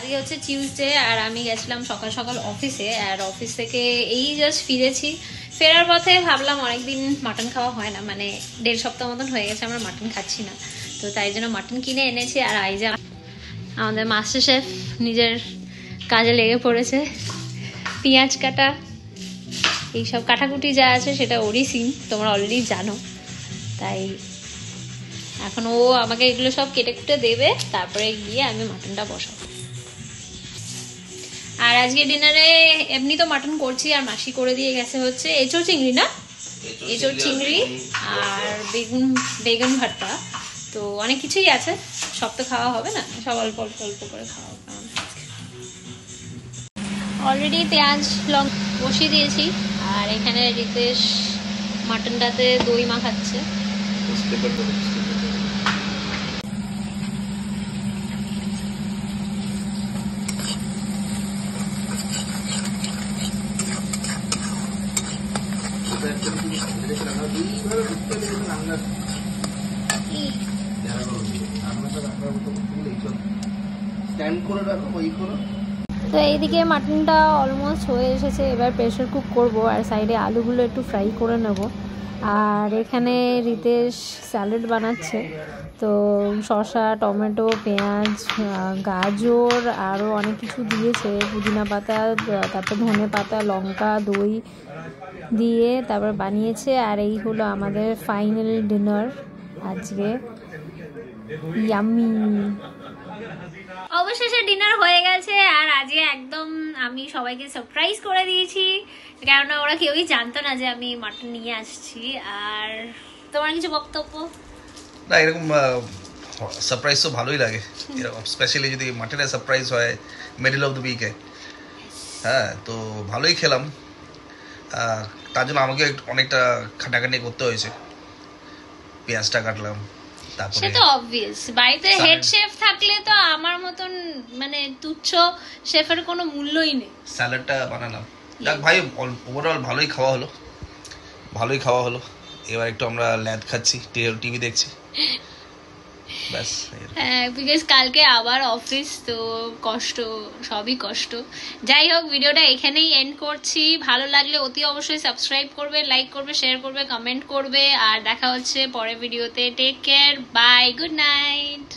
আজকে হচ্ছে টিউসডে আর আমি গেছিলাম সকাল সকাল অফিসে, আর অফিস থেকে এই জাস্ট ফিরেছি। ফেরার পথে ভাবলাম অনেকদিন মাটন খাওয়া হয় না, মানে 1.5 সপ্তাহ মতন হয়ে গেছে আমরা মাটন খাচ্ছি না, তো তাই জন্য মাটন কিনে এনেছি। আর এই যে আমাদের মাস্টার শেফ নিজের কাজে লেগে পড়েছে, পেঁয়াজ কাটা এইসব কাটাকুটি যা আছে সেটা ওরই সিন, তোমরা অলরেডি জানো। তাই এখন ও আমাকে এগুলো সব কেটে কুটে দেবে, তারপরে গিয়ে আমি মাটনটা বসাবো। আর আজকে ডিনারে এমনি তো মাটন করছি, আর মাসি করে দিয়ে গেছে হচ্ছে এঁচোড় চিংড়ি, না এঁচোড় চিংড়ি আর বেগুন ভর্তা। তো অনেক কিছুই আছে, সব তো খাওয়া হবে না, সব অল্প অল্প অল্প করে খাওয়া হবে। অলরেডি পেঁয়াজ লঙ্কা বসিয়ে দিয়েছি, আর এখানে রিতেশ মাটনটাতে দই মাখাচ্ছে। তো এইদিকে মাটনটা অলমোস্ট হয়ে এসেছে, এবার প্রেশার কুক করব, আর সাইডে আলুগুলো একটু ফ্রাই করে নেব। আর এখানে রিতেশ স্যালাড বানাচ্ছে, তো শসা, টমেটো, পেঁয়াজ, গাজর আরও অনেক কিছু দিয়েছে, পুদিনা পাতা, তারপর ধনে পাতা, লঙ্কা, দই দিয়ে তারপর বানিয়েছে। আর এই হলো আমাদের ফাইনাল ডিনার আজকে। ইয়াম্মি। অবশেষে ডিনার হয়ে গেছে, আর আজকে একদম আমি সবাইকে সারপ্রাইজ করে দিয়েছি, কেননা ওরা কেউই জানতো না যে আমি মাটন নিয়ে আসছি। আর তোমার কিছু বক্তব্য? না, এরকম সারপ্রাইজ তো ভালোই লাগে, এরকম স্পেশালি যদি মাটনের সারপ্রাইজ হয় মিডল অফ দ্য উইকে। হ্যাঁ, তো ভালোই খেলাম। তার জন্য আমাকে অনেকটা খাটাখাটি করতে হয়েছে, পেঁয়াজটা কাটলাম। সে তো অবভিয়াস, বাড়িতে হেড শেফ থাকলে তো আমার মতন মানে তুচ্ছ শেফের কোনো মূল্যই নেই। স্যালাডটা বানালাম, যাক ভাই ওভারঅল ভালোই খাওয়া হলো। এবার একটু আমরা ল্যাদ খাচ্ছি, টিভি দেখছি, ব্যাস। হ্যাঁ, বিকজ কালকে আবার অফিস, তো কষ্ট, সবই কষ্ট। যাই হোক, ভিডিওটা এখানেই এন্ড করছি। ভালো লাগলে অতি অবশ্যই সাবস্ক্রাইব করবে, লাইক করবে, শেয়ার করবে, কমেন্ট করবে, আর দেখা হচ্ছে পরের ভিডিওতে। Take care, bye, good night.